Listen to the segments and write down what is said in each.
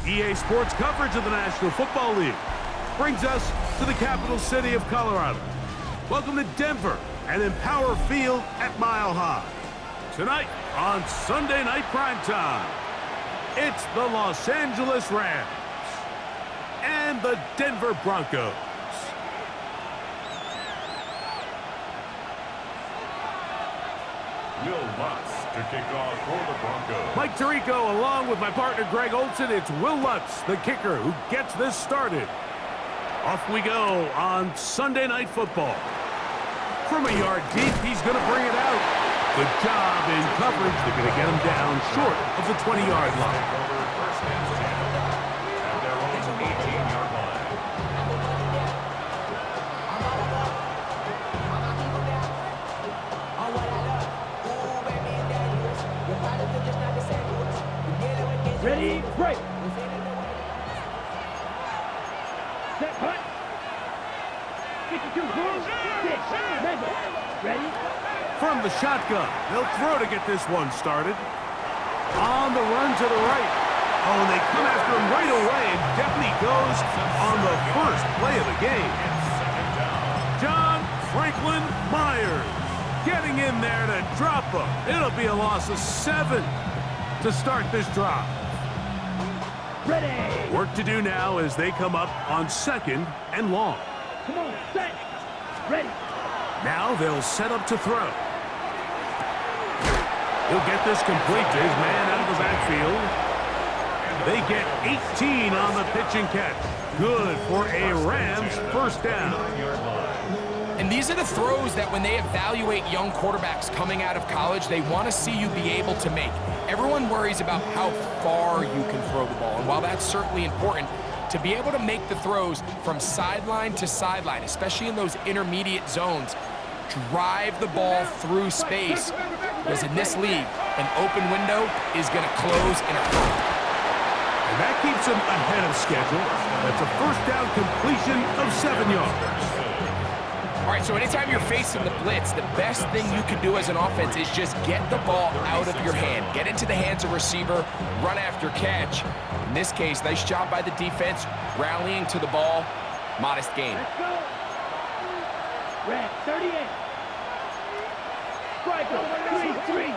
EA Sports coverage of the National Football League brings us to the capital city of Colorado. Welcome to Denver and Empower Field at Mile High. Tonight on Sunday Night Primetime, it's the Los Angeles Rams and the Denver Broncos. Will Lutz to kick off for the Broncos. Mike Tirico along with my partner Greg Olson. It's Will Lutz, the kicker, who gets this started. Off we go on Sunday Night Football. From a yard deep, he's going to bring it out. Good job in coverage. They're going to get him down short of the 20-yard line. First and 10 at their own 18-yard line. Ready, break. Set, punt. 52, move, 6, Mendel. Ready? From the shotgun, they'll throw to get this one started. On the run to the right. Oh, and they come after him right away, and Definitely goes on the first play of the game. John Franklin Myers getting in there to drop him. It'll be a loss of 7 to start this drive. Ready. Work to do now as they come up on 2nd and long. Come on, set. Ready. Now they'll set up to throw. He'll get this complete to his man out of the backfield. They get 18 on the pitch and catch. Good for a Rams first down. And these are the throws that when they evaluate young quarterbacks coming out of college, they want to see you be able to make. Everyone worries about how far you can throw the ball. And while that's certainly important, to be able to make the throws from sideline to sideline, especially in those intermediate zones, drive the ball through space. Because in this league, an open window is going to close in a hurry. And that keeps him ahead of schedule. That's a first down completion of 7 yards. All right, so anytime you're facing the blitz, the best thing you can do as an offense is just get the ball out of your hand. Get into the hands of receiver, run after catch. In this case, nice job by the defense, rallying to the ball. Modest gain. Let's go. Red 38. Striker 3-3.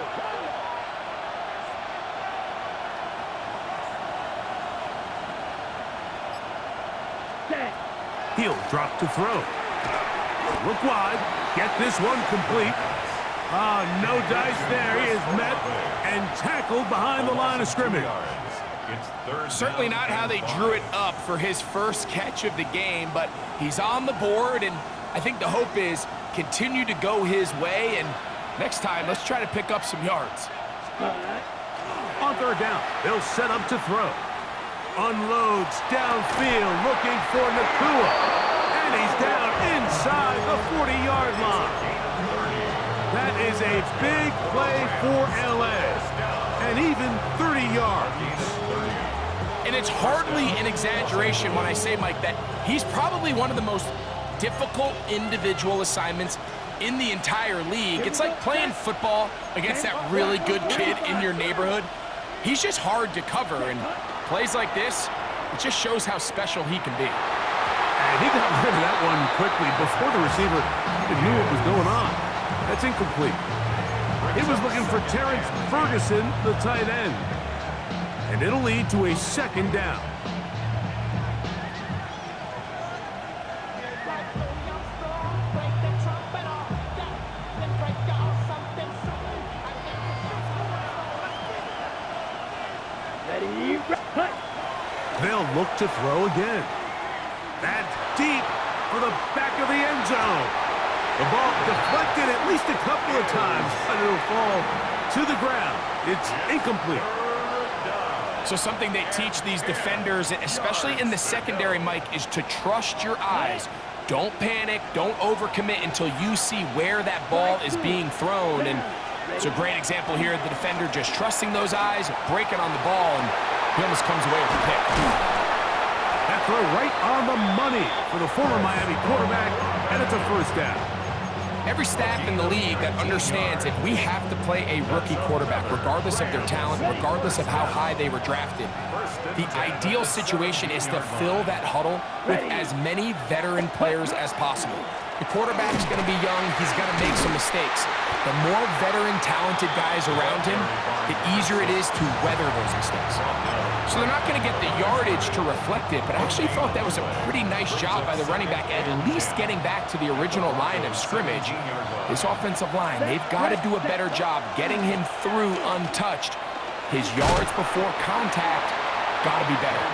Set. He'll drop to throw. Look wide. Get this one complete. No dice there. He is met and tackled behind the line of scrimmage. Certainly not how they drew it up for his first catch of the game, but he's on the board, and I think the hope is continue to go his way, and next time, let's try to pick up some yards. On 3rd down, they'll set up to throw. Unloads downfield, looking for Nakua. And he's down inside the 40-yard line. That is a big play for LA. And even 30 yards. And it's hardly an exaggeration when I say, Mike, that he's probably one of the most difficult individual assignments in the entire league. It's like playing football against that really good kid in your neighborhood. He's just hard to cover, and plays like this, it just shows how special he can be. And he got rid of that one quickly before the receiver even knew what was going on. That's incomplete. He was looking for Terrence Ferguson, the tight end. And it'll lead to a 2nd down. They'll look to throw again. That's deep for the back of the end zone. The ball deflected at least a couple of times, but it'll fall to the ground. It's incomplete. So something they teach these defenders, especially in the secondary, Mike, is to trust your eyes. Don't panic, don't overcommit until you see where that ball is being thrown. And it's a great example here of the defender just trusting those eyes, breaking on the ball, and he almost comes away with the pick. That throw right on the money for the former Miami quarterback, and it's a first down. Every staff in the league that understands if we have to play a rookie quarterback, regardless of their talent, regardless of how high they were drafted, the ideal situation is to fill that huddle with as many veteran players as possible. The quarterback's going to be young. He's going to make some mistakes. The more veteran, talented guys around him, the easier it is to weather those mistakes. So they're not going to get the yardage to reflect it, but I actually thought that was a pretty nice job by the running back, at least getting back to the original line of scrimmage. This offensive line, they've got to do a better job getting him through untouched. His yards before contact got to be better.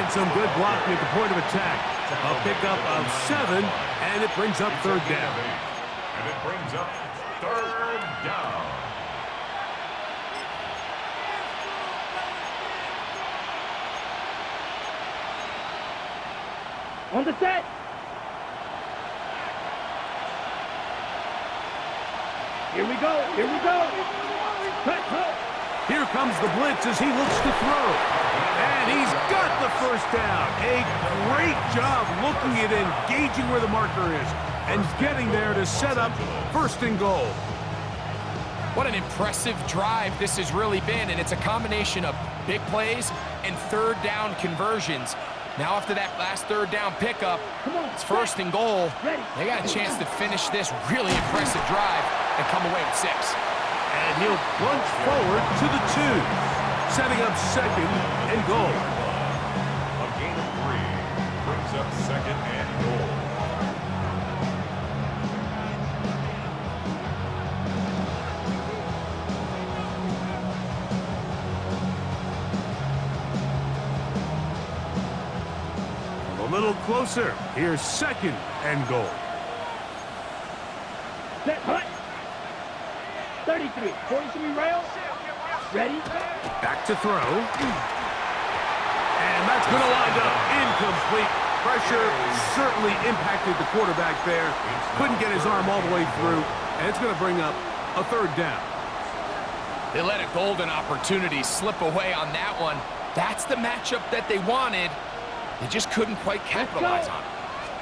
And some good blocking at the point of attack. A pickup of 7, and it brings up third down. And it brings up third down. On the set. Here we go. Here we go. Cut, cut. Here comes the blitz as he looks to throw. And he's got the first down. A great job looking at engaging where the marker is and getting there to set up first and goal. What an impressive drive this has really been, and it's a combination of big plays and third down conversions. Now after that last third down pickup, it's first and goal. They got a chance to finish this really impressive drive and come away with 6. And he'll plunge forward to the 2, setting up second and goal. A gain of 3 brings up second and goal. A little closer. Here's second and goal. Set, hut. 33. 43 rail. Ready. Back to throw. And that's going to wind up incomplete. Pressure certainly impacted the quarterback there. Couldn't get his arm all the way through. And it's going to bring up a third down. They let a golden opportunity slip away on that one. That's the matchup that they wanted. They just couldn't quite capitalize on it.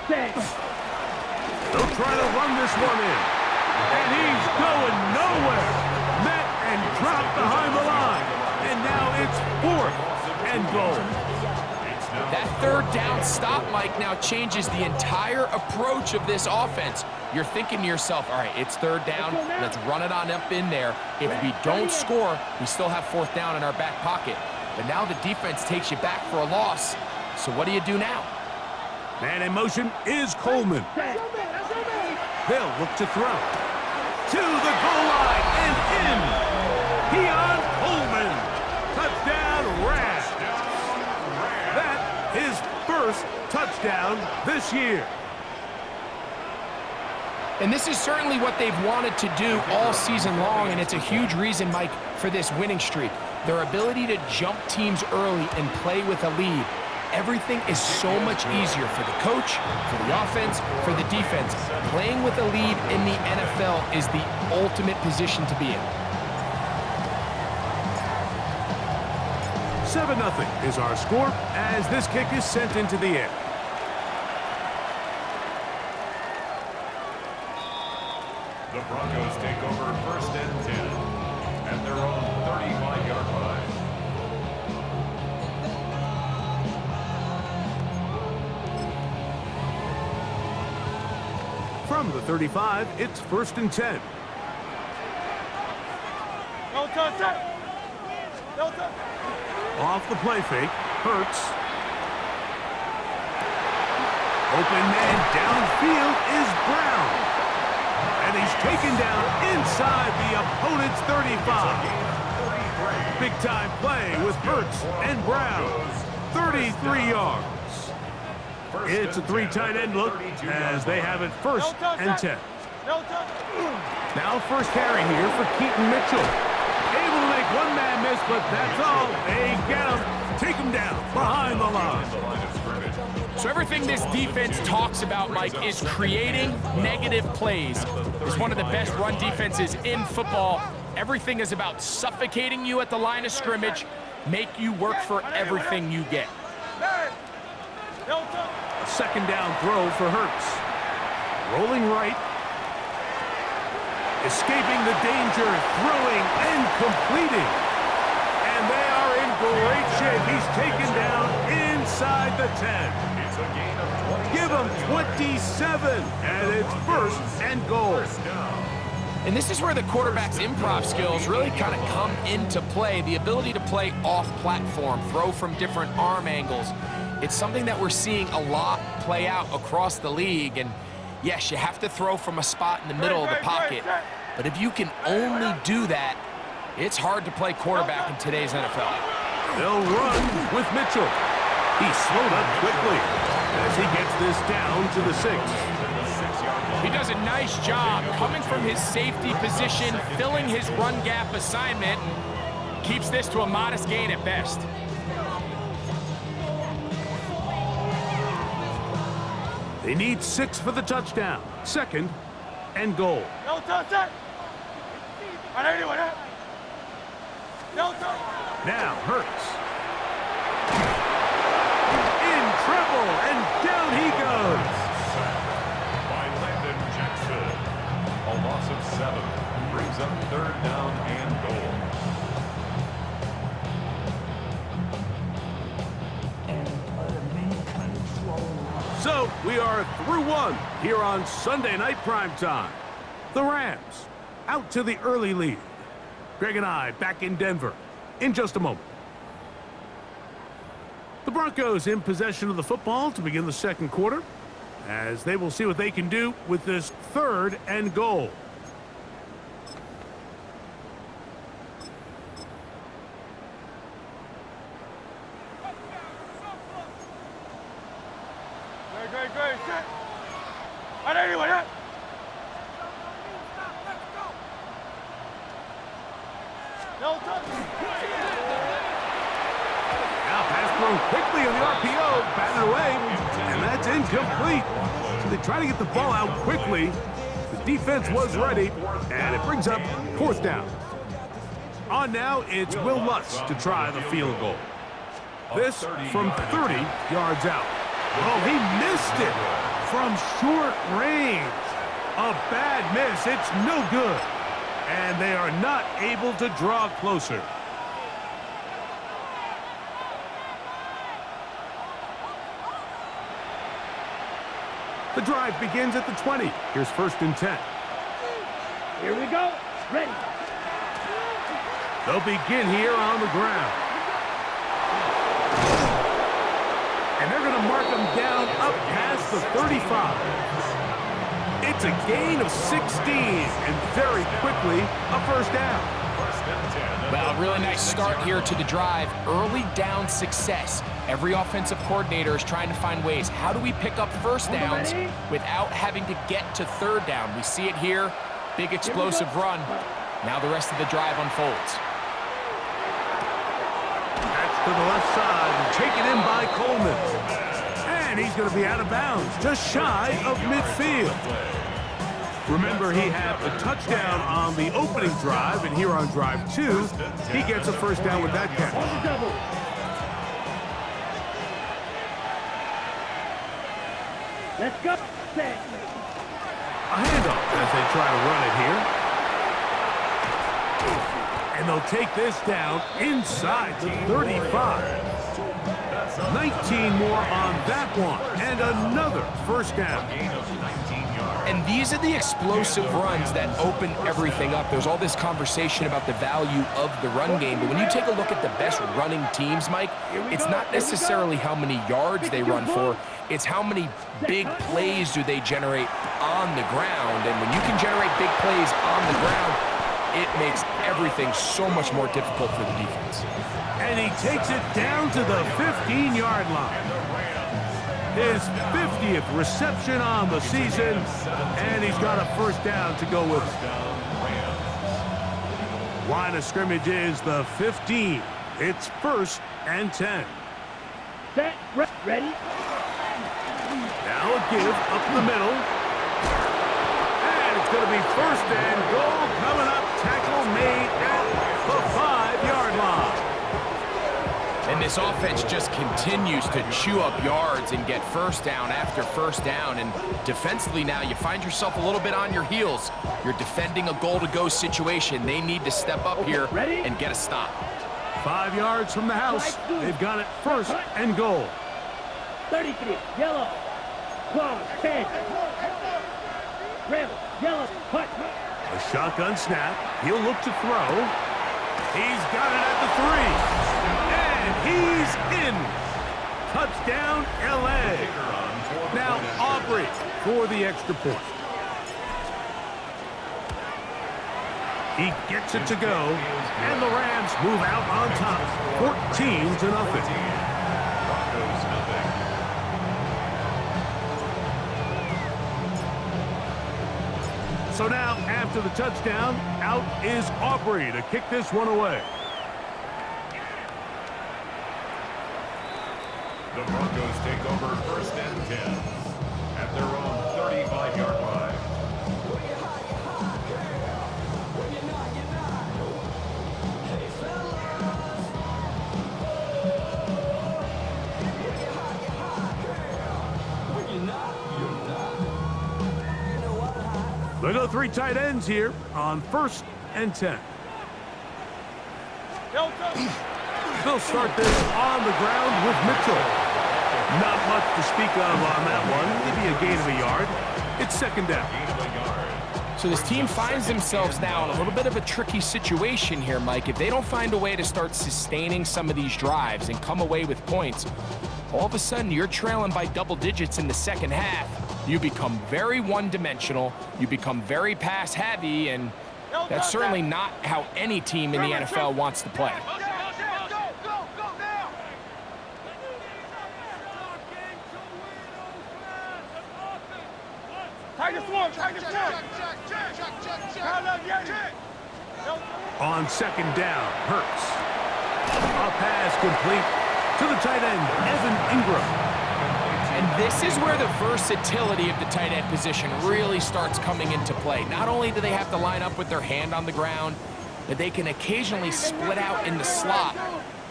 Set. They'll try to run this one in. And he's going nowhere. Met and dropped behind the line. And now it's fourth and goal. That third down stop, Mike, now changes the entire approach of this offense. You're thinking to yourself, all right, it's third down. Let's run it on up in there. If we don't score, we still have fourth down in our back pocket. But now the defense takes you back for a loss. So what do you do now? Man in motion is Coleman. They'll look to throw. To the goal line and in. Keon Coleman. Touchdown, Rams. That his first touchdown this year. And this is certainly what they've wanted to do all season long, and it's a huge reason, Mike, for this winning streak. Their ability to jump teams early and play with a lead. Everything is so much easier for the coach, for the offense, for the defense. Playing with a lead in the NFL is the ultimate position to be in. 7-0 is our score as this kick is sent into the air. The Broncos take over first and 10 at their own 35-yard line. From the 35, it's first and 10. Off the play fake, Hurts. Open man downfield is Brown. And he's taken down inside the opponent's 35. Big time play with Hurts and Brown. 33 yards. It's a 3 tight end look as they have it first and 10. Now first carry here for Keaton Mitchell. Able to make one man miss, but that's all. They get him. Take him down behind the line. So everything this defense talks about, Mike, is creating negative plays. It's one of the best run defenses in football. Everything is about suffocating you at the line of scrimmage, make you work for everything you get. A second down throw for Hurts. Rolling right. Escaping the danger, throwing and completing. And they are in great shape. He's taken down inside the 10. It's a gain of 27. Give him 27, and it's first and goal. And this is where the quarterback's improv skills really kind of come into play. The ability to play off-platform, throw from different arm angles. It's something that we're seeing a lot play out across the league. And yes, you have to throw from a spot in the middle of the pocket. But if you can only do that, it's hard to play quarterback in today's NFL. They'll run with Mitchell. He's slowed up quickly as he gets this down to the 6. He does a nice job coming from his safety position, filling his run gap assignment, and keeps this to a modest gain at best. They need 6 for the touchdown. Second and goal. Now Hurts. In trouble, and down he goes. By Landon Jackson. A loss of 7 brings up 3rd down and goal. So we are through one here on Sunday Night Primetime. The Rams out to the early lead. Greg and I back in Denver in just a moment. The Broncos in possession of the football to begin the second quarter, as they will see what they can do with this 3rd and goal. Now pass thrown quickly on the RPO, batted away, and that's incomplete. So they try to get the ball out quickly. The defense was ready, and it brings up 4th down. On now, it's Will Lutz to try the field goal. This from 30 yards out. Oh, he missed it from short range. A bad miss. It's no good. And they are not able to draw closer. The drive begins at the 20. Here's 1st and 10. Here we go. Ready. They'll begin here on the ground. And they're going to mark them down up past the 35. It's a gain of 16, and very quickly, a 1st down. Well, a really nice start here to the drive. Early down success. Every offensive coordinator is trying to find ways. How do we pick up 1st downs without having to get to 3rd down? We see it here. Big explosive run. Now the rest of the drive unfolds. That's to the left side, taken in by Coleman. And he's going to be out of bounds, just shy of midfield. Remember, he had a touchdown on the opening drive, and here on drive 2, he gets a 1st down with that catch. Let's go. Set. A handoff as they try to run it here. And they'll take this down inside the 35. 19 more on that one, and another 1st down. And these are the explosive runs that open everything up. There's all this conversation about the value of the run game, but when you take a look at the best running teams, Mike, it's not necessarily how many yards they run for, it's how many big plays do they generate on the ground. And when you can generate big plays on the ground, it makes everything so much more difficult for the defense. And he takes it down to the 15-yard line. His 50th reception on the season, and he's got a first down to go with it. Line of scrimmage is the 15. It's 1st and 10. Set, ready. Now a give up the middle. And it's going to be 1st and goal coming up. Tackle made at the 5-yard line. And this offense just continues to chew up yards and get first down after first down. And defensively now, you find yourself a little bit on your heels. You're defending a goal-to-go situation. They need to step up here and get a stop. 5 yards from the house. They've got it 1st and goal. 33, yellow. Claw, 10. Rebel, yellow, punt. A shotgun snap. He'll look to throw. He's got it at the 3. And he's in. Touchdown, L.A. Now Aubrey for the extra point. He gets it to go, and the Rams move out on top, 14-0. Broncos nothing. So now, after the touchdown, out is Aubrey to kick this one away. The Broncos take over 1st and 10 at their own 35-yard line. They go 3 tight ends here on 1st and 10. They'll start this on the ground with Mitchell. Not much to speak of on that one. Maybe a gain of a yard. It's 2nd down. So this team finds themselves now in a little bit of a tricky situation here, Mike. If they don't find a way to start sustaining some of these drives and come away with points, all of a sudden you're trailing by double digits in the second half. You become very one-dimensional, you become very pass-heavy, and that's certainly not how any team in the NFL wants to play. On 2nd down, Hurts. A pass complete to the tight end, Evan Ingram. And this is where the versatility of the tight end position really starts coming into play. Not only do they have to line up with their hand on the ground, but they can occasionally split out in the slot.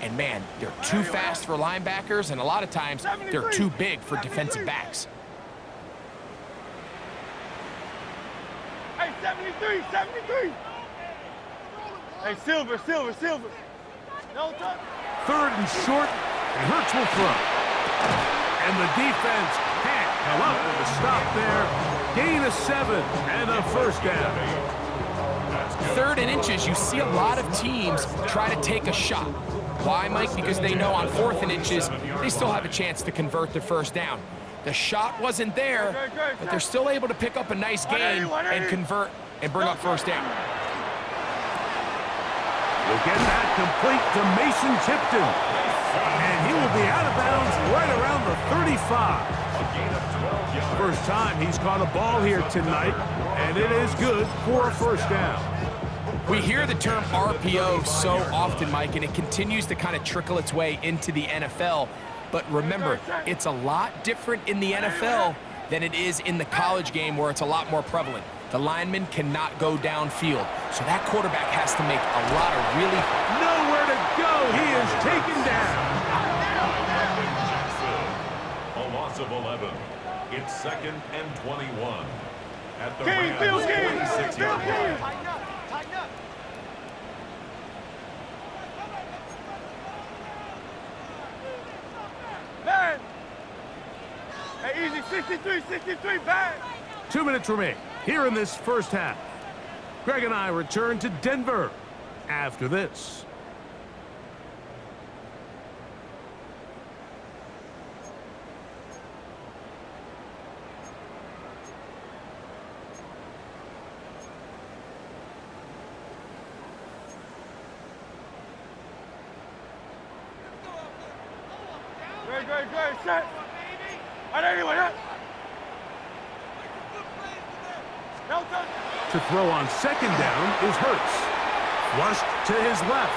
And man, they're too fast for linebackers, and a lot of times they're too big for defensive backs. Hey, 73. Hey, Silver. No touch. 3rd and short, and Hurts will throw. And the defense can't come up with a stop there. Gain of 7 and a 1st down. 3rd and inches, you see a lot of teams try to take a shot. Why, Mike? Because they know on 4th and inches, they still have a chance to convert the 1st down. The shot wasn't there, but they're still able to pick up a nice gain and convert and bring up 1st down. We'll get that complete to Mason Tipton. And he will be out of bounds right around the 35. First time he's caught a ball here tonight, and it is good for a 1st down. We hear the term RPO so often, Mike, and it continues to kind of trickle its way into the NFL. But remember, it's a lot different in the NFL than it is in the college game where it's a lot more prevalent. The lineman cannot go downfield, so that quarterback has to make a lot of really... Nowhere to go. He is taken down. A loss of 11. It's 2nd and 21 at the King, Rams' King. 46-yard line. Tighten up. Man. Hey, easy, 63, bang. 2 minutes remain here in this 1st half. Greg and I return to Denver after this. Good. Set. Anyway, no touch. To throw on second down is Hurts. Flushed to his left.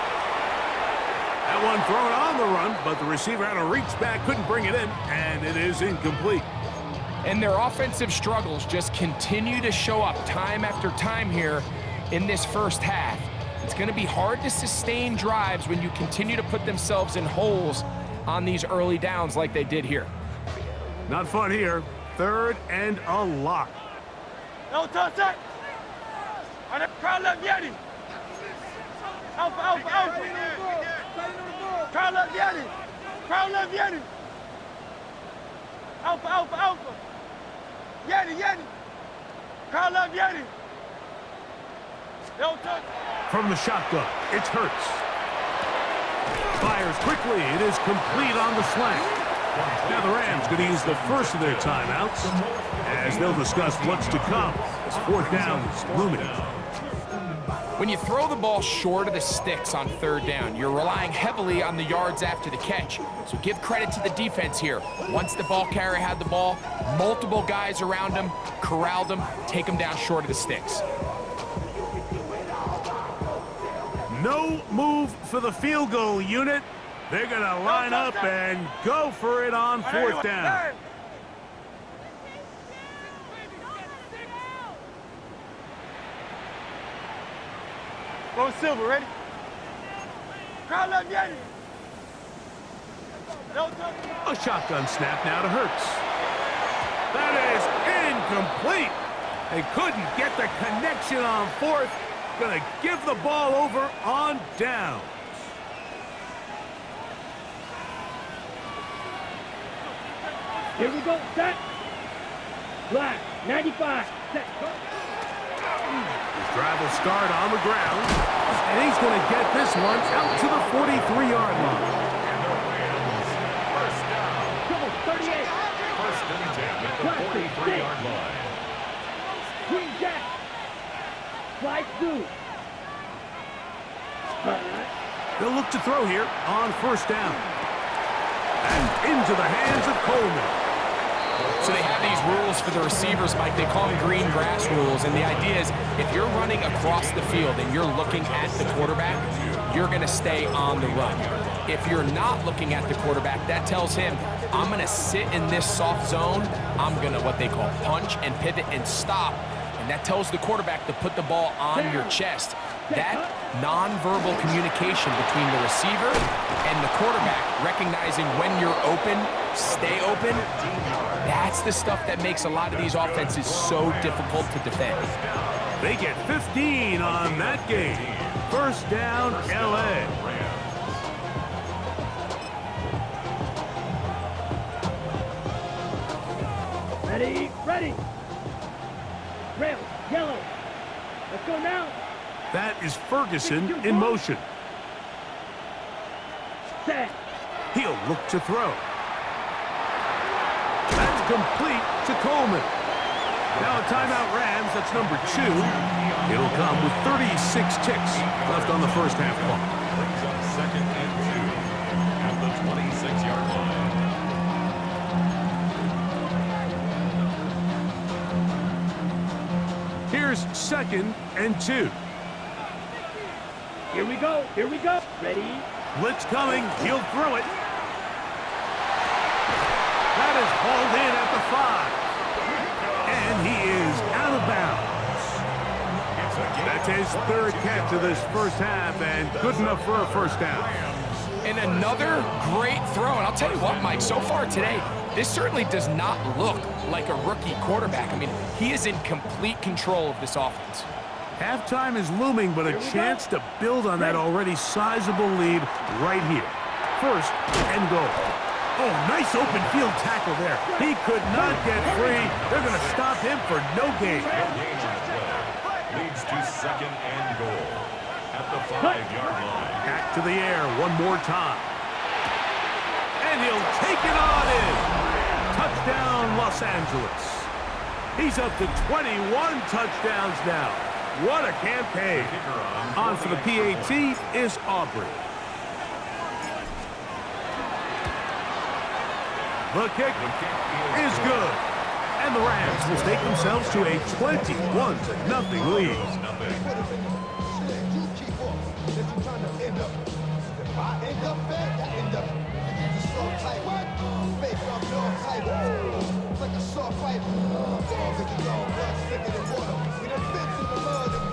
That one thrown on the run, but the receiver had to reach back, couldn't bring it in, and it is incomplete. And their offensive struggles just continue to show up time after time here in this first half. It's going to be hard to sustain drives when you continue to put themselves in holes on these early downs like they did here. Not fun here. Third and a lot. No touch that. And then crowd left Yeti. Alpha. Crowd left Yeti. Alpha. Yeti. Crowd left Yeti. No touch. From the shotgun, it's Hurts. Fires quickly. It is complete on the slant. Now the Rams going to use the first of their timeouts as they'll discuss what's to come as fourth down is looming. When you throw the ball short of the sticks on third down, you're relying heavily on the yards after the catch. So give credit to the defense here. Once the ball carrier had the ball, multiple guys around him, corralled him, take him down short of the sticks. No move for the field goal unit. They're going to line up and go for it on fourth down. Go Silver, ready? Crowd left Yeti. No touch. A shotgun snap now to Hurts. That is incomplete. They couldn't get the connection on fourth. Going to give the ball over on down. Here we go, set. Black, 95, set. His drive will start on the ground, and he's going to get this one out to the 43-yard line. And the Rams, first down. Come on, 38. First and 10 at the 43-yard line. Green Jack. Slide through. They'll look to throw here on first down. And into the hands of Coleman. So they have these rules for the receivers, Mike. They call them green grass rules. And the idea is if you're running across the field and you're looking at the quarterback, you're going to stay on the run. If you're not looking at the quarterback, that tells him, I'm going to sit in this soft zone. I'm going to what they call punch and pivot and stop. And that tells the quarterback to put the ball on your chest. That nonverbal communication between the receiver and the quarterback, recognizing when you're open, stay open, that's the stuff that makes a lot of these offenses so difficult to defend. They get 15 on that game. First down, L.A. Ready. Rail, yellow. Let's go now. That is Ferguson in motion. Set. He'll look to throw. That's complete to Coleman. Now a timeout Rams, that's number 2. It'll come with 36 ticks left on the first half clock. Brings up second and 2 at the 26-yard line. Here's second and 2. Here we go. Ready. Blitz coming. He'll throw it. That is hauled in at the 5. And he is out of bounds. That's his third catch of this first half and good enough for a first down. And another great throw. And I'll tell you what, Mike, so far today, this certainly does not look like a rookie quarterback. I mean, he is in complete control of this offense. Halftime is looming, but a chance to build on that already sizable lead right here. First and goal. Oh, nice open field tackle there. He could not get free. They're going to stop him for no gain. Leads to second and goal at the 5-yard line. Back to the air one more time. And he'll take it on in. Touchdown, Los Angeles. He's up to 21 touchdowns now. What a campaign. On for the PAT is Aubrey. The kick is good. And the Rams will take themselves to a 21-0 lead.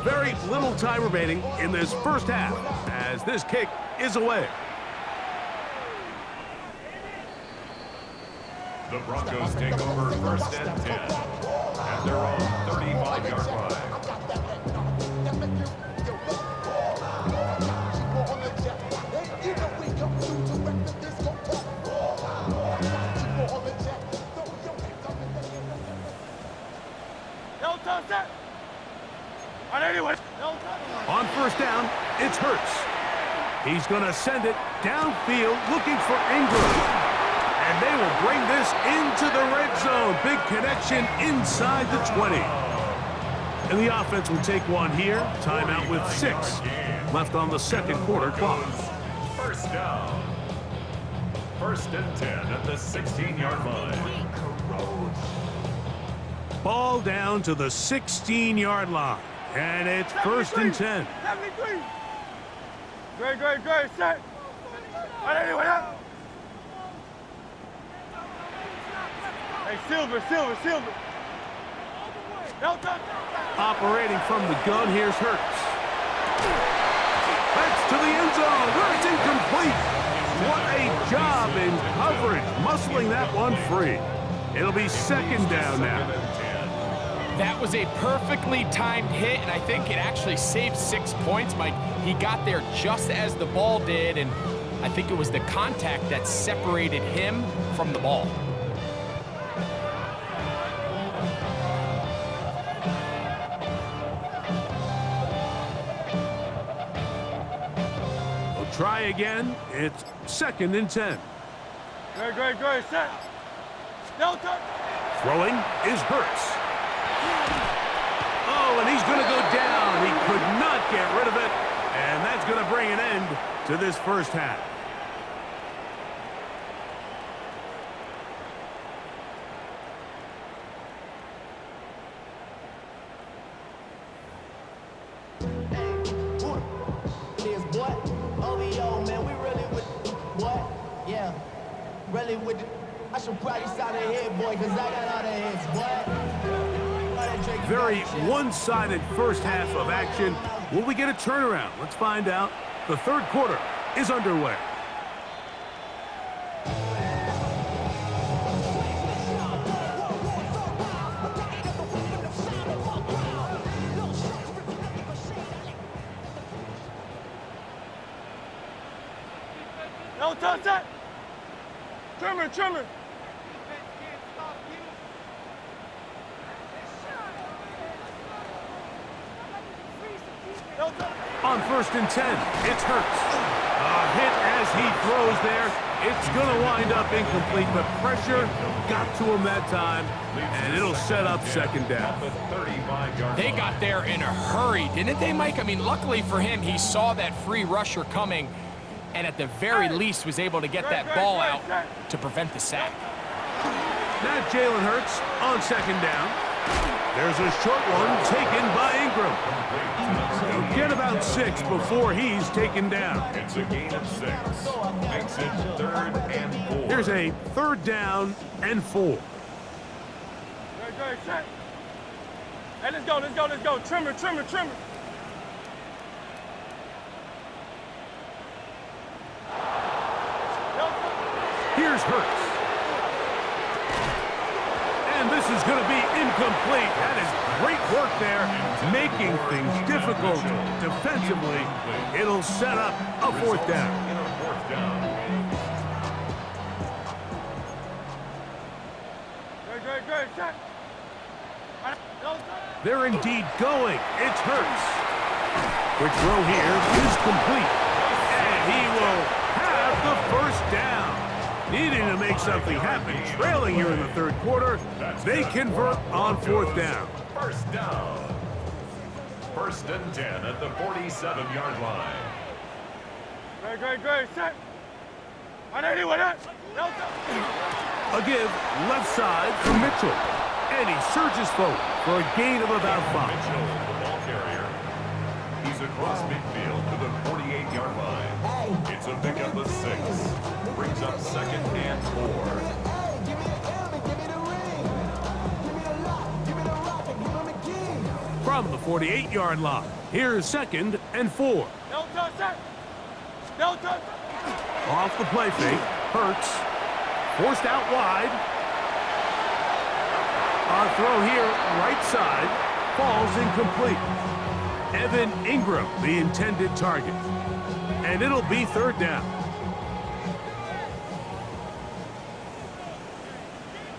Very little time remaining in this first half as this kick is away. The Broncos take over 1st and 10 at their own 35-yard line. On first down, it's Hurts. He's going to send it downfield looking for Ingram. And they will bring this into the red zone. Big connection inside the 20. And the offense will take one here. Timeout with 6 left on the second quarter clock. First down. 1st and 10 at the 16-yard line. Ball down to the 16-yard line. And it's 1st and 10. 73. Great, set. Hey, Silver. Operating from the gun, here's Hurts. That's to the end zone, where it's incomplete. What a job in coverage, muscling that one free. It'll be 2nd down now. That was a perfectly timed hit, and I think it actually saved 6 points, Mike. He got there just as the ball did, and I think it was the contact that separated him from the ball. We'll try again. It's 2nd and 10. Great, set. Throwing is Hurts. Oh, and he's going to go down. He could not get rid of it, and that's going to bring an end to this first half. I should probably sign a hit, boy, because I got all the hits, boy. Very one-sided first half of action. Will we get a turnaround? Let's find out. The third quarter is underway. No touch that. Trimmer. On 1st and 10, it's Hurts. A hit as he throws there. It's going to wind up incomplete, but pressure got to him that time, and it'll set up 2nd down. They got there in a hurry, didn't they, Mike? I mean, luckily for him, he saw that free rusher coming, and at the very least was able to get that ball out to prevent the sack. Now Jalen Hurts on 2nd down. There's a short one taken by Ingram. He'll get about 6 before he's taken down. It's a gain of 6. Makes it 3rd and 4. Here's a 3rd down and 4. Great, set. Hey, let's go. Trimmer. Here's Hurts. And this is going to be incomplete. That is great work there, making things difficult defensively. It'll set up a 4th down. Great, set. They're indeed going. It's Hurts. Quick throw here is complete. And he will have the 1st down. Needing to make something happen, trailing here in the 3rd quarter. They convert on 4th down. 1st down. 1st and 10 at the 47-yard line. Great, set. A give left side from Mitchell. And he surges forward for a gain of about 5. Mitchell, the ball carrier. He's across midfield to the 48-yard line. It's a pickup of 6. Brings up 2nd and 4. Hey, give me the M and give me the ring. Give me the lock, give me the rock, and give him a key. From the 48-yard line, here's 2nd and 4. No touch that. No touch. Off the play fake, Hurts. Forced out wide. Our throw here, right side, falls incomplete. Evan Ingram, the intended target. And it'll be 3rd down.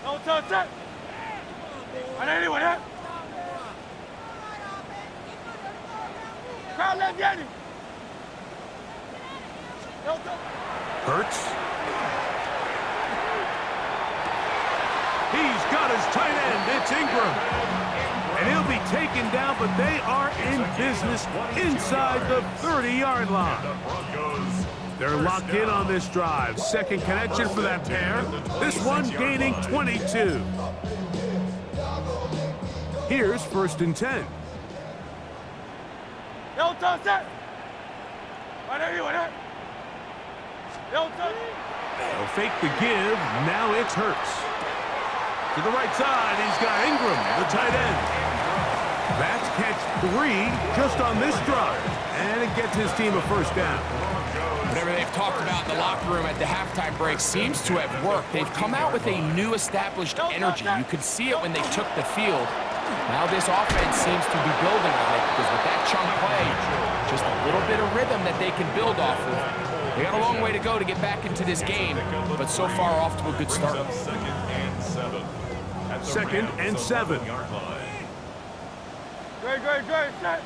No touch that. And anyone here? Crowd left Yanni. No touch. Hurts. He's got his tight end. It's Ingram. And he'll be taken down, but they are in business inside the 30-yard line. The Broncos. They're locked in on this drive. Second connection for that pair. This one gaining 22. Here's 1st and 10. No touch that. And anyone here? No touch. They'll fake the give. Now it's Hurts. To the right side, he's got Ingram, the tight end. That's catch 3 just on this drive. And it gets his team a 1st down. Whatever they've talked about in the locker room at the halftime break seems to have worked. They've come out with a new established energy. You could see it when they took the field. Now this offense seems to be building on it because with that chunk play, just a little bit of rhythm that they can build off of. They got a long way to go to get back into this game, but so far off to a good start. 2nd and 7. 2nd and 7. Great, set.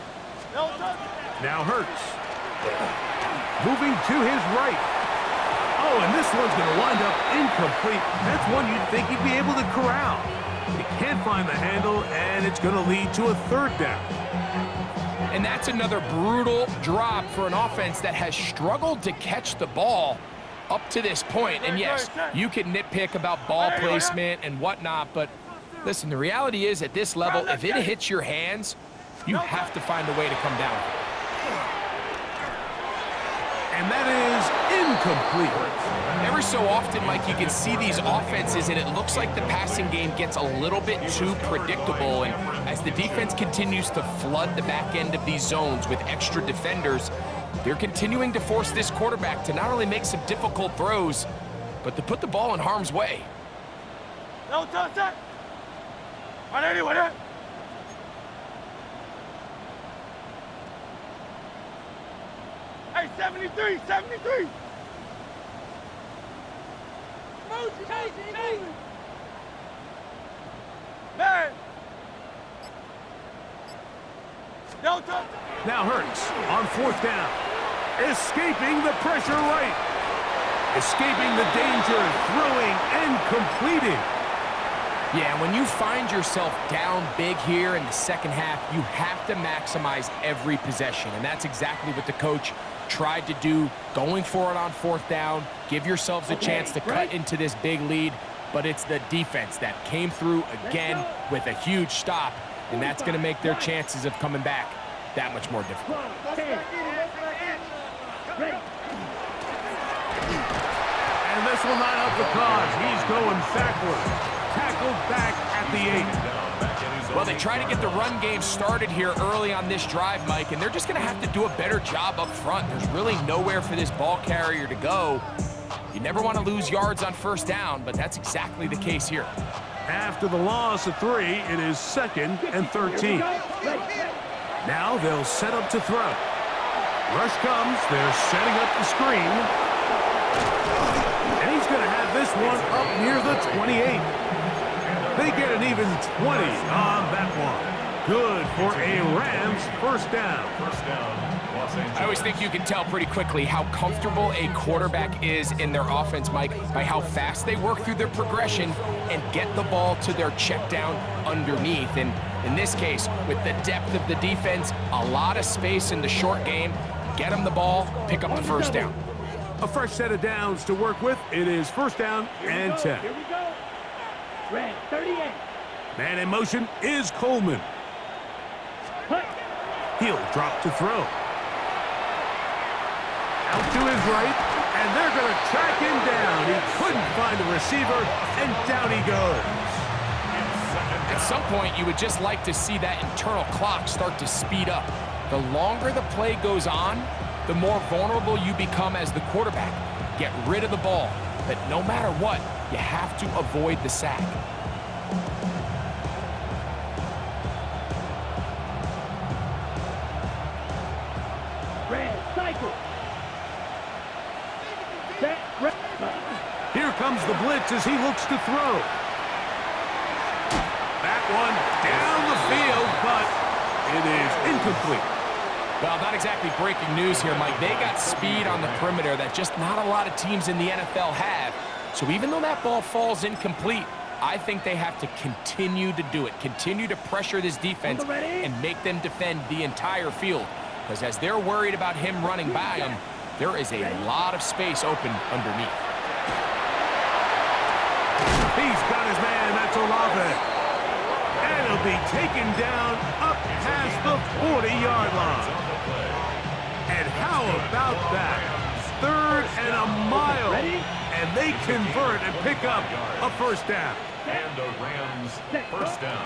No touch. Now Hurts. Moving to his right. Oh, and this one's going to wind up incomplete. That's one you'd think he'd be able to corral. He can't find the handle, and it's going to lead to a 3rd down. And that's another brutal drop for an offense that has struggled to catch the ball up to this point. And yes, you can nitpick about ball placement and whatnot, but listen, the reality is at this level, if it hits your hands, you have to find a way to come down. And that is incomplete. Every so often, Mike, you can see these offenses, and it looks like the passing game gets a little bit too predictable. And as the defense continues to flood the back end of these zones with extra defenders, they're continuing to force this quarterback to not only make some difficult throws, but to put the ball in harm's way. No touch that. And anyone here? Hey, 73. Man. No touch. Now Hurts on 4th down. Escaping the pressure right. Escaping the danger, throwing and completing. Yeah, when you find yourself down big here in the second half, you have to maximize every possession. And that's exactly what the coach tried to do, going for it on 4th down. Give yourselves a chance to cut into this big lead. But it's the defense that came through again with a huge stop. And that's going to make their chances of coming back that much more difficult. And this will not help the cause. He's going backwards. Tackled back at the 8. Well, they try to get the run game started here early on this drive, Mike, and they're just going to have to do a better job up front. There's really nowhere for this ball carrier to go. You never want to lose yards on 1st down, but that's exactly the case here. After the loss of 3, it is 2nd and 13. Now they'll set up to throw. Rush comes. They're setting up the screen. And he's going to have this one up near the 28. They get an even 20 on that one. Good for a Rams 1st down. 1st down, Los Angeles. I always think you can tell pretty quickly how comfortable a quarterback is in their offense, Mike, by how fast they work through their progression and get the ball to their check down underneath. And in this case, with the depth of the defense, a lot of space in the short game, get them the ball, pick up the 1st down. A fresh set of downs to work with. It is 1st down and 10. Here we go. Red 38. Man in motion is Coleman. Cut. He'll drop to throw. Out to his right, and they're going to track him down. He couldn't find the receiver, and down he goes. At some point, you would just like to see that internal clock start to speed up. The longer the play goes on, the more vulnerable you become as the quarterback. Get rid of the ball, but no matter what, you have to avoid the sack. Red cycle. Set. Red. Here comes the blitz as he looks to throw. That one down the field, but it is incomplete. Well, not exactly breaking news here, Mike. They got speed on the perimeter that just not a lot of teams in the NFL have. So even though that ball falls incomplete, I think they have to continue to do it. Continue to pressure this defense and make them defend the entire field. Because as they're worried about him running by them, there is a lot of space open underneath. He's got his man, that's Olave. And he'll be taken down up past the 40-yard line. And how about that? 3rd and a mile. And they convert and pick up a first down. And the Rams first down.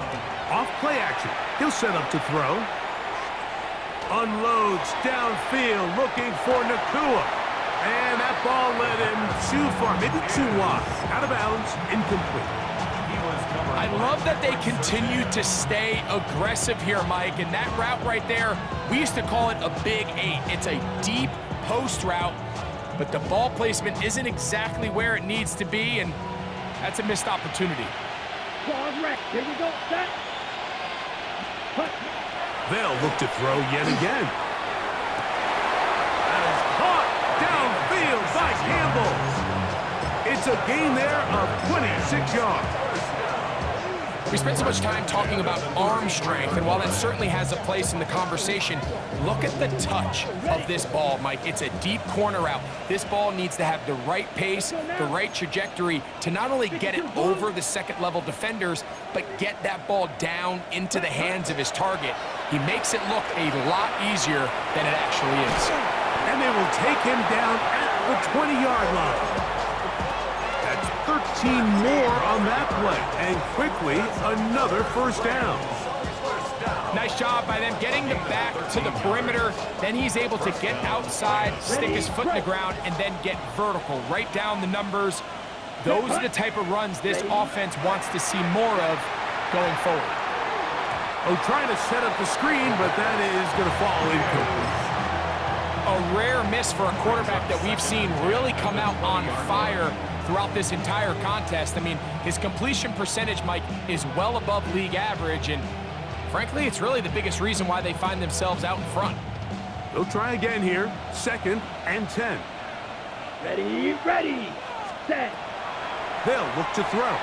Off play action. He'll set up to throw. Unloads downfield looking for Nakua. And that ball led him too far, maybe too wide. Out of bounds, incomplete. I love that they continue to stay aggressive here, Mike. And that route right there, we used to call it a big 8. It's a deep post route, but the ball placement isn't exactly where it needs to be, and that's a missed opportunity. Pause, Red. Here we go. Set. Cut. They'll look to throw yet again. That is caught downfield by Campbell. It's a gain there of 26 yards. We spent so much time talking about arm strength, and while that certainly has a place in the conversation, look at the touch of this ball, Mike. It's a deep corner route. This ball needs to have the right pace, the right trajectory to not only get it over the second-level defenders, but get that ball down into the hands of his target. He makes it look a lot easier than it actually is. And they will take him down at the 20-yard line. 13 more on that play, and quickly another first down. Nice job by them getting the back to the perimeter. Then he's able to get outside, stick his foot in the ground, and then get vertical, right down the numbers. Those are the type of runs this offense wants to see more of going forward. Oh, trying to set up the screen, but that is going to fall incomplete. A rare miss for a quarterback that we've seen really come out on fire throughout this entire contest. I mean, his completion percentage, Mike, is well above league average, and frankly, it's really the biggest reason why they find themselves out in front. They'll try again here. 2nd and 10. Ready, ready, set. They'll look to throw.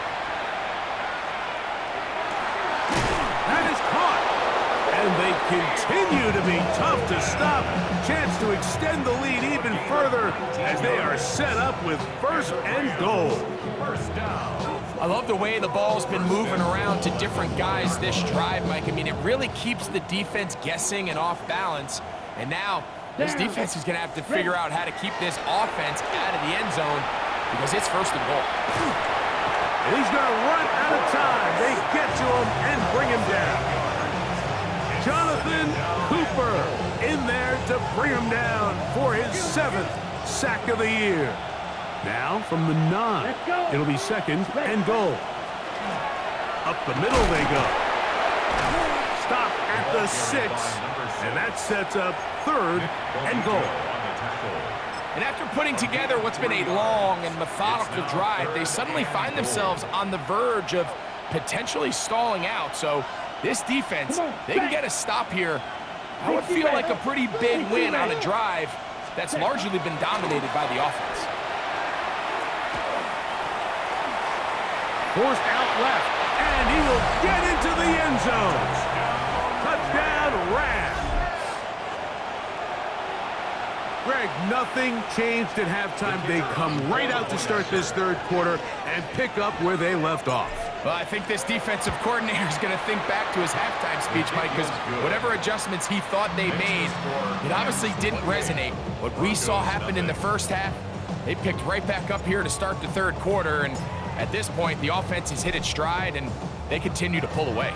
That is caught. And they continue to be tough to stop. Chance to extend the lead even further as they are set up with 1st and goal. First down. I love the way the ball's been moving around to different guys this drive, Mike. I mean, it really keeps the defense guessing and off balance. And now, this defense is going to have to figure out how to keep this offense out of the end zone because it's 1st and goal. And he's going to run out of time. They get to him and bring him down. Jonathan Cooper in there to bring him down for his 7th sack of the year. Now from the 9, it'll be 2nd and goal. Up the middle they go. Stop at the 6, and that sets up 3rd and goal. And after putting together what's been a long and methodical drive, they suddenly find themselves on the verge of potentially stalling out. So this defense, they can get a stop here. That would feel like a pretty big win on a drive that's largely been dominated by the offense. Forced out left, and he will get into the end zone. Touchdown, Rams. Greg, nothing changed at halftime. They come right out to start this 3rd quarter and pick up where they left off. Well, I think this defensive coordinator is going to think back to his halftime speech, Mike, because whatever adjustments he thought they made, it obviously didn't resonate. What we saw happen in the first half, they picked right back up here to start the third quarter, and at this point, the offense has hit its stride, and they continue to pull away.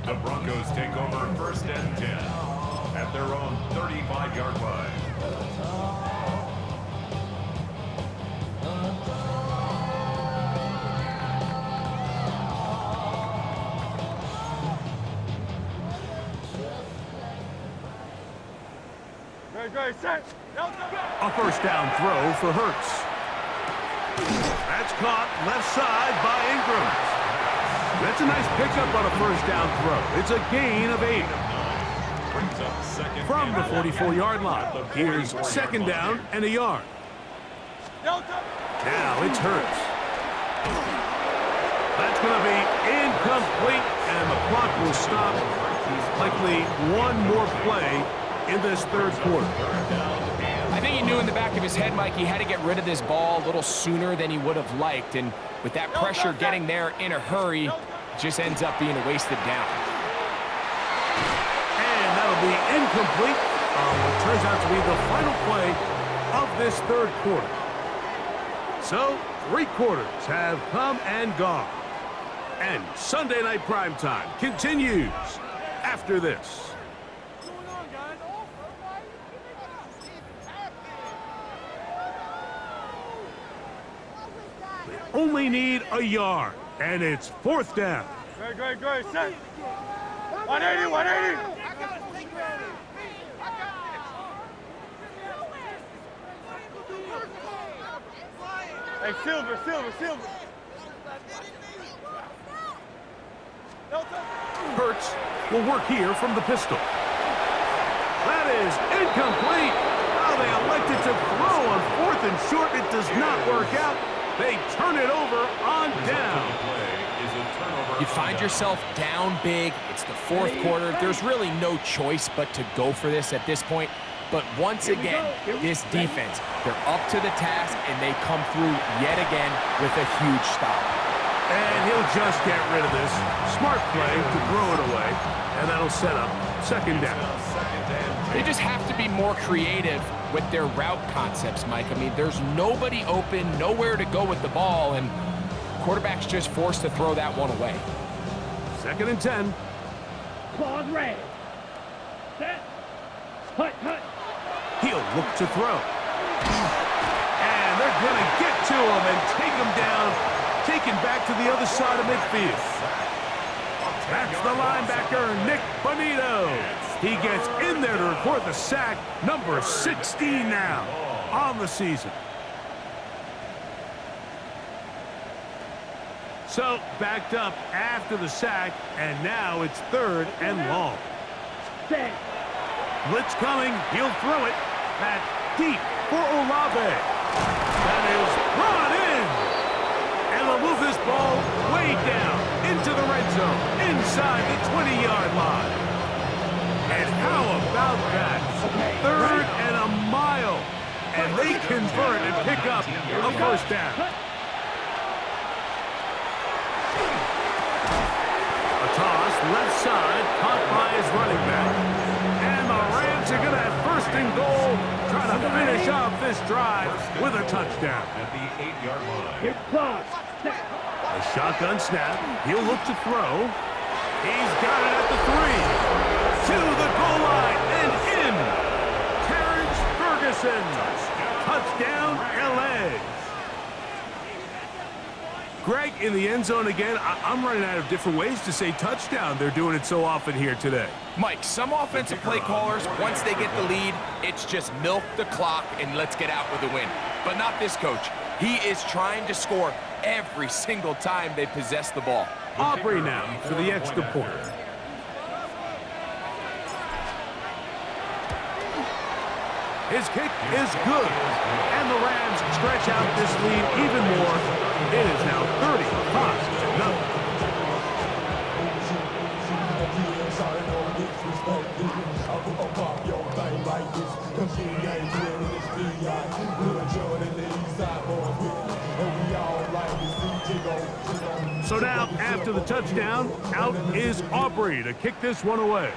The Broncos take over 1st and 10 at their own 35-yard line. Great, set. A first down throw for Hurts. That's caught left side by Ingram. That's a nice pickup on a first down throw. It's a gain of 8. Brings up second From the and 44-yard line. Here's 2nd down and a yard. Now it's Hurts. That's going to be incomplete, and the clock will stop. Likely one more play in this third quarter. I think he knew in the back of his head, Mike, he had to get rid of this ball a little sooner than he would have liked, and with that pressure getting there in a hurry, it just ends up being a wasted down. And that'll be incomplete on what turns out to be the final play of this third quarter. So, 3 quarters have come and gone. And Sunday Night Primetime continues after this. They only need a yard, and it's 4th down. Great, set. 180. Hey, Silver. Hurts will work here from the pistol. That is incomplete. Oh, they elected to throw on 4th and short. It does not work out. They turn it over on down. You find yourself down big. It's the 4th quarter. There's really no choice but to go for this at this point. But once again, this defense, they're up to the task, and they come through yet again with a huge stop. And he'll just get rid of this. Smart play to throw it away, and that'll set up 2nd down. They just have to be more creative with their route concepts, Mike. I mean, there's nobody open, nowhere to go with the ball, and quarterback's just forced to throw that one away. 2nd and 10. Claws red. Set. Hut. He'll look to throw. And they're going to get to him and take him down, taken back to the other side of midfield. That's the linebacker, Nick Bonito. He gets in there to record the sack, number 16 now on the season. So, backed up after the sack, and now it's 3rd and long. Set. Blitz coming, he'll throw it. That's deep for Olave. That is brought in. And they'll move this ball way down into the red zone, inside the 20-yard line. And how about that? 3rd and a mile. And they convert and pick up a first down. A toss, left side, caught by his running back. And the Rams are going to have 1st and goal, trying to finish off this drive with a touchdown. At the 8-yard line. Hit claws. Set. A shotgun snap. He'll look to throw. He's got it at the 3. To the goal line and in. Terrence Ferguson. Touchdown, L.A. Greg, in the end zone again. I'm running out of different ways to say touchdown. They're doing it so often here today. Mike, some offensive play callers, once they get the lead, it's just milk the clock and let's get out with a win. But not this coach. He is trying to score every single time they possess the ball. Aubrey now for the extra point. His kick is good. And the Rams stretch out this lead even more. It is now 35-0. So now, after the touchdown, out is Aubrey to kick this one away.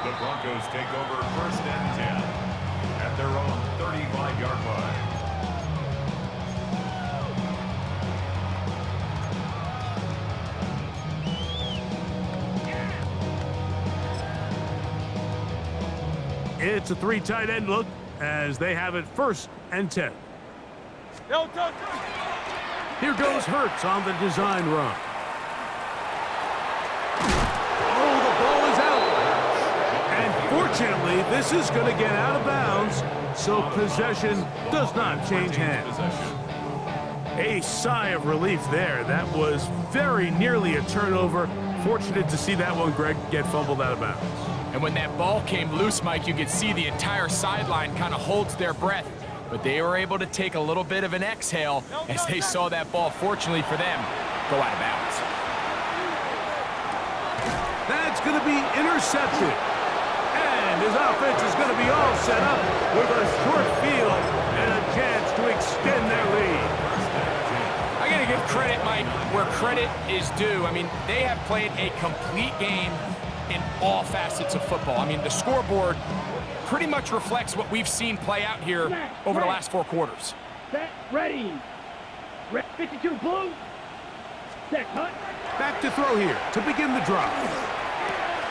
The Broncos take over 1st and 10 at their own 35-yard line. It's a 3 tight end look as they have it 1st and 10. Here goes Hurts on the design run. Oh, the ball is out. And fortunately, this is going to get out of bounds, so possession does not change hands. A sigh of relief there. That was very nearly a turnover. Fortunate to see that one, Greg, get fumbled out of bounds. And when that ball came loose, Mike, you could see the entire sideline kind of holds their breath. But they were able to take a little bit of an exhale as they saw that ball, fortunately for them, go out of bounds. That's going to be intercepted. And his offense is going to be all set up with a short field and a chance to extend their lead. I got to give credit, Mike, where credit is due. I mean, they have played a complete game in all facets of football. I mean, the scoreboard pretty much reflects what we've seen play out here over the last 4 quarters. Set, ready. 52 blue. Set, cut. Back to throw here to begin the drive.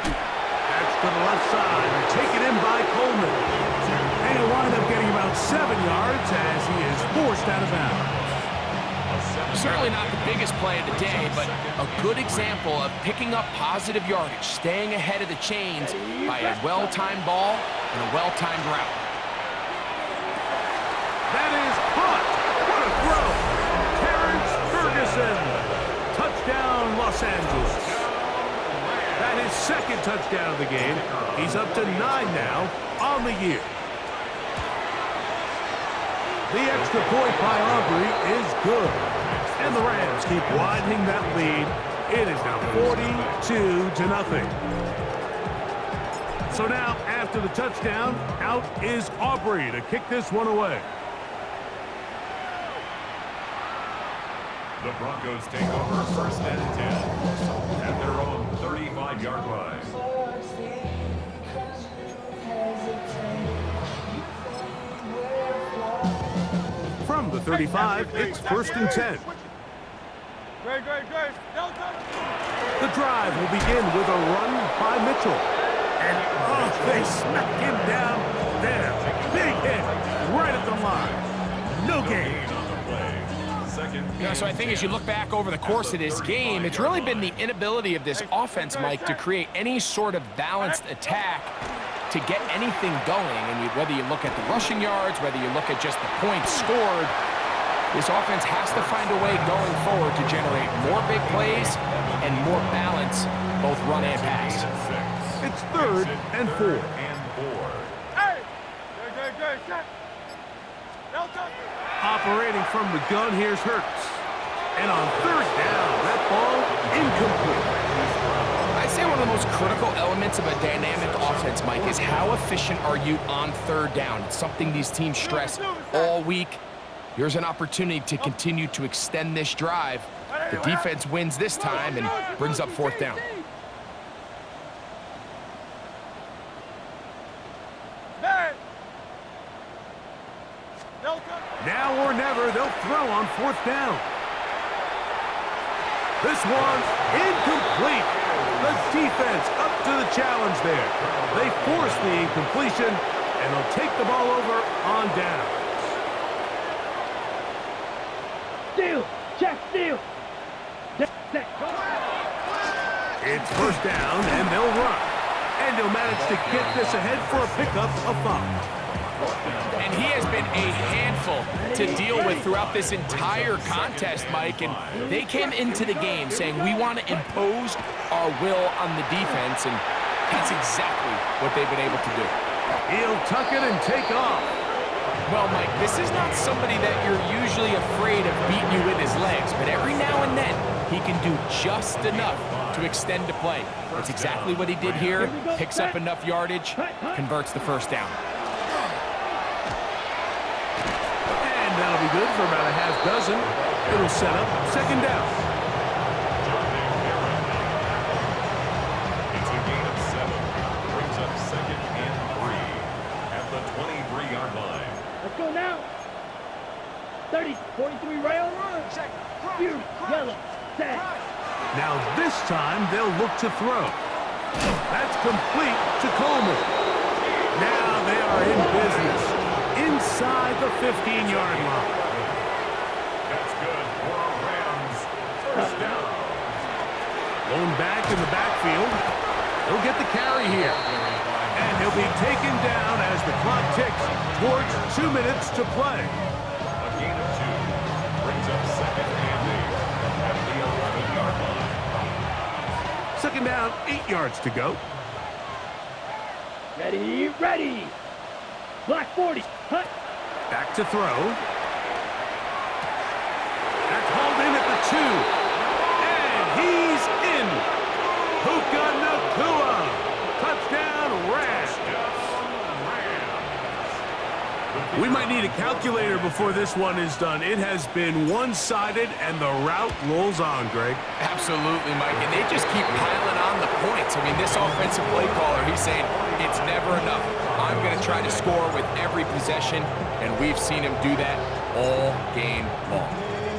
That's to the left side and taken in by Coleman. And he'll wind up getting about 7 yards as he is forced out of bounds. Certainly not the biggest play of the day, but a good example of picking up positive yardage, staying ahead of the chains by a well-timed ball and a well-timed route. That is caught. What a throw. Terrence Ferguson. Touchdown, Los Angeles. That is 2nd touchdown of the game. He's up to 9 now on the year. The extra point by Aubrey is good. And the Rams keep widening that lead. It is now 42-0. So now, after the touchdown, out is Aubrey to kick this one away. The Broncos take over 1st and 10 at their own 35-yard line. From the 35, it's 1st and 10. Great. The drive will begin with a run by Mitchell. And, oh, they smack him down there. Big hit right at the line. No gain. Yeah, so I think as you look back over the course of this game, it's really been the inability of this offense, Mike, to create any sort of balanced attack to get anything going. And whether you look at the rushing yards, whether you look at just the points scored, this offense has to find a way going forward to generate more big plays and more balance, both run and pass. It's 3rd and 4. Hey! Good. Set. Delta. Operating from the gun, here's Hurts. And on 3rd down, that ball incomplete. I'd say one of the most critical elements of a dynamic offense, Mike, is how efficient are you on 3rd down. It's something these teams stress all week. Here's an opportunity to continue to extend this drive. The defense wins this time and brings up 4th down. Now or never, they'll throw on 4th down. This one incomplete. The defense up to the challenge there. They force the incompletion, and they'll take the ball over on down. Steal. Check, steal. Set, go. It's 1st down, and they'll run. And they'll manage to get this ahead for a pickup of 5. And he has been a handful to deal with throughout this entire contest, Mike. And they came into the game saying, we want to impose our will on the defense, and that's exactly what they've been able to do. He'll tuck it and take off. Well, Mike, this is not somebody that you're usually afraid of beating you with his legs, but every now and then he can do just enough to extend the play. That's exactly what he did here. Picks up enough yardage, converts the 1st down. that'll be good for about a half dozen. It'll set up second down. It's a gain of 7. Brings up second and 3 at the 23-yard line. Let's go now. 30, 43 rail run. You, yellow, set. Now this time they'll look to throw. That's complete to Coleman. Now they are in business inside the 15-yard line. That's good for Rams. First down. Lone back in the backfield. He'll get the carry here. And he'll be taken down as the clock ticks towards 2 minutes to play. A gain of 2. Brings up second and 8 at the 11-yard line. Second down, 8 yards to go. Ready, ready. Black 40, hut. Back to throw. That's hauled in at the 2. And he's in. Puka Nakua. Touchdown, Rams. We might need a calculator before this one is done. It has been one-sided, and the route rolls on, Greg. Absolutely, Mike, and they just keep piling on the points. I mean, this offensive play caller, he's saying it's never enough. I'm going to try to score with every possession, and we've seen him do that all game long.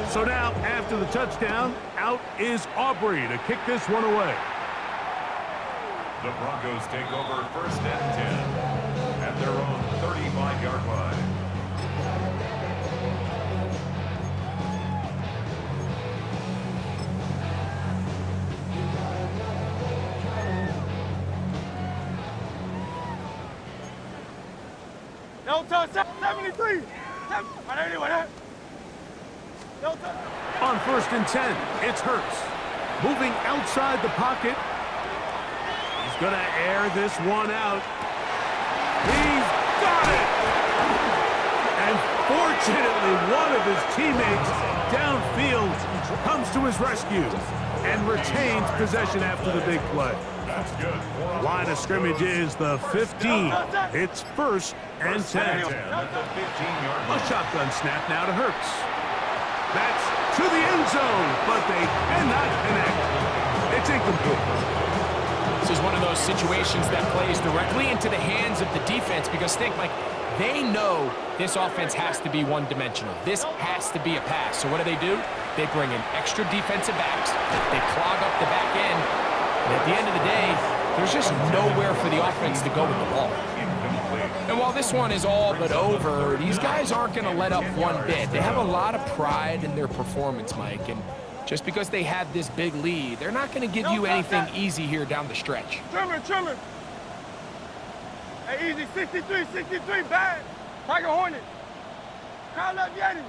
So now, after the touchdown, out is Aubrey to kick this one away. The Broncos take over first and 10 at their own 35-yard line. Delta 73. Delta. On first and 10, it's Hurts. Moving outside the pocket. He's going to air this one out. He's got it! And fortunately, one of his teammates downfield comes to his rescue and retains possession after the big play. That's good. Line of scrimmage is the 15. It's first and 10. At the 15-yard A line. shotgun snap now to Hurts. That's to the end zone, but they cannot connect. It's incomplete. This is one of those situations that plays directly into the hands of the defense because think, Mike, they know this offense has to be one-dimensional. This has to be a pass. So what do? They bring in extra defensive backs. They clog up the back end. And at the end of the day, there's just nowhere for the offense to go with the ball. And while this one is all but over, these guys aren't going to let up one bit. They have a lot of pride in their performance, Mike. And just because they had this big lead, they're not going to give you anything easy here down the stretch. Trimmer. Hey, easy. 63, bad. Tiger Hornet. Crowd up, Yeti.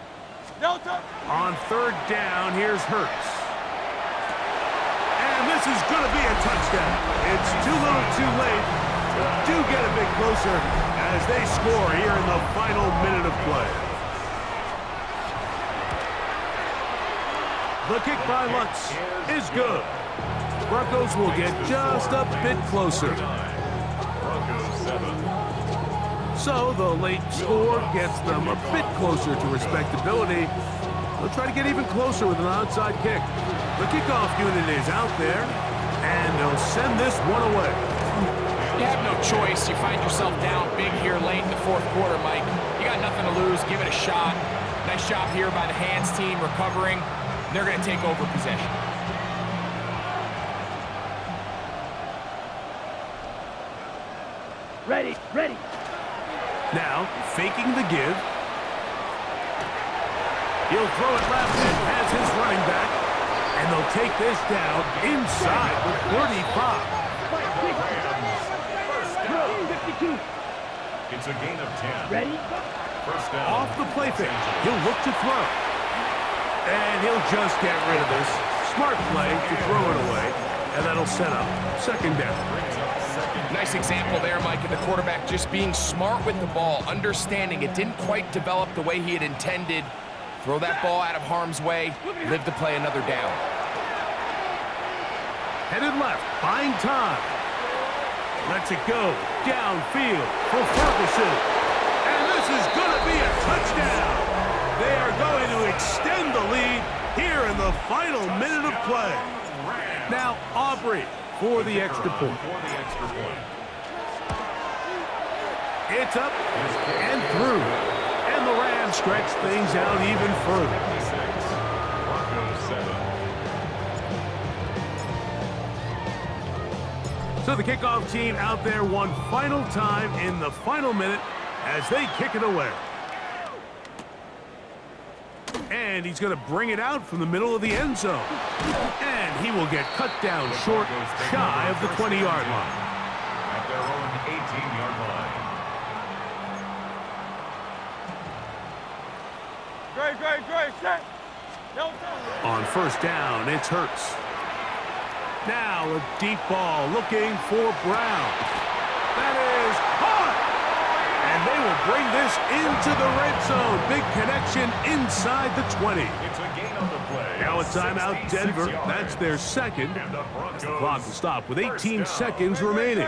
Delta. On third down, here's Hurts. And this is going to be a touchdown. It's too little too late. Do get a bit closer as they score here in the final minute of play. The kick by Lutz is good. Broncos will get just a bit closer. Broncos 7. So the late score gets them a bit closer to respectability. They'll try to get even closer with an onside kick. The kickoff unit is out there, and they'll send this one away. You have no choice. You find yourself down big here late in the fourth quarter, Mike. You got nothing to lose. Give it a shot. Nice job here by the hands team recovering. They're going to take over possession. Ready. Now, faking the give. He'll throw it left and has his running back. And they'll take this down inside the 35. 52. It's a gain of 10. Ready? First down. Off the play fake, he'll look to throw. And he'll just get rid of this. Smart play to throw it away. And that'll set up second down. Nice example there, Mike, of the quarterback just being smart with the ball, understanding it didn't quite develop the way he had intended. Throw that ball out of harm's way, live to play another down. Headed left, buying time. Lets it go downfield for Ferguson. And this is going to be a touchdown. here in the final minute of play. Now, Aubrey for the extra point. It's up and through. And the Rams stretch things out even further. So the kickoff team out there one final time in the final minute as they kick it away. And he's going to bring it out from the middle of the end zone. And he will get cut down short, shy of the 20-yard line. At their own 18-yard line. Great, set. On first down, it's Hurts. Now a deep ball looking for Brown. That is caught! And they will bring this into the red zone. Big connection inside the 20. It's a gain on the play. Now a timeout, Denver. That's their second. The clock will stop with 18 seconds remaining.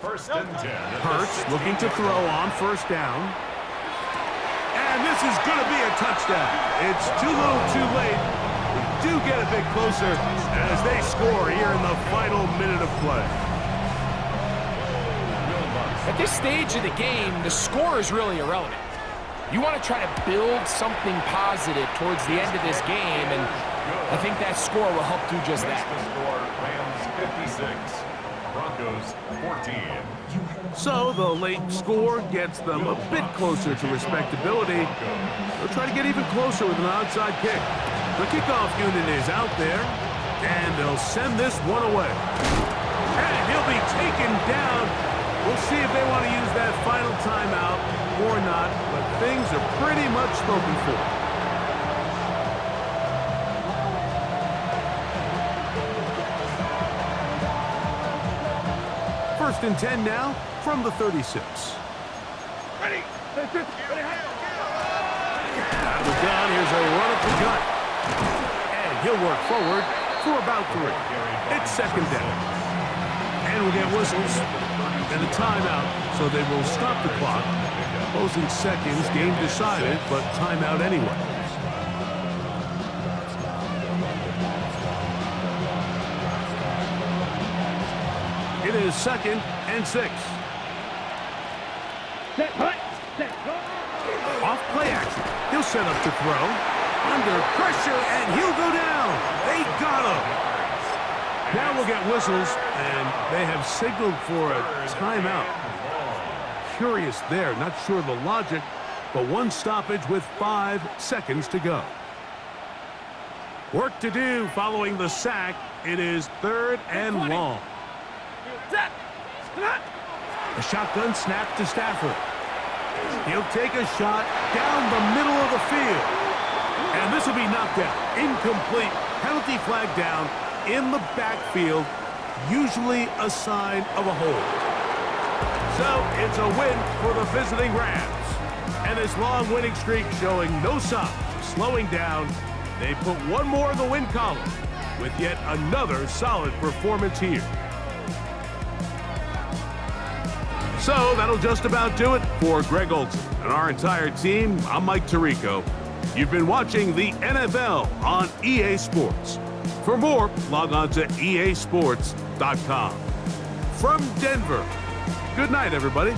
First and 10. Hurts looking to throw on first down. And this is going to be a touchdown. It's too little too late. We do get a bit closer as they score here in the final minute of play. At this stage of the game, the score is really irrelevant. You want to try to build something positive towards the end of this game, and I think that score will help do just that. The score, Rams 56, Broncos 14. So the late score gets them a bit closer to respectability. They'll try to get even closer with an onside kick. The kickoff unit is out there, and they'll send this one away. And he'll be taken down. We'll see if they want to use that final timeout or not, but things are pretty much spoken for. First and 10 now from the 36. Ready. Out of the gun, here's a run at the gut. And he'll work forward for about 3. It's second down. And we'll get whistles and a timeout, so they will stop the clock. Closing seconds, game decided, but timeout anyway. It is second and 6. Set, hut, set, go. Off play action. He'll set up to throw. Under pressure, and he'll go down. They got him. Now we'll get whistles, and they have signaled for a timeout. Curious there, not sure the logic, but one stoppage with 5 seconds to go. Work to do following the sack. It is third and long. A shotgun snap to Stafford. He'll take a shot down the middle of the field. And this will be knocked out. Incomplete. Penalty flag down in the backfield. Usually a sign of a hold. So it's a win for the visiting Rams. And this long winning streak showing no signs of slowing down. They put one more in the win column with yet another solid performance here. So that'll just about do it for Greg Olson and our entire team. I'm Mike Tirico. You've been watching the NFL on EA Sports. For more, log on to easports.com. From Denver, good night, everybody.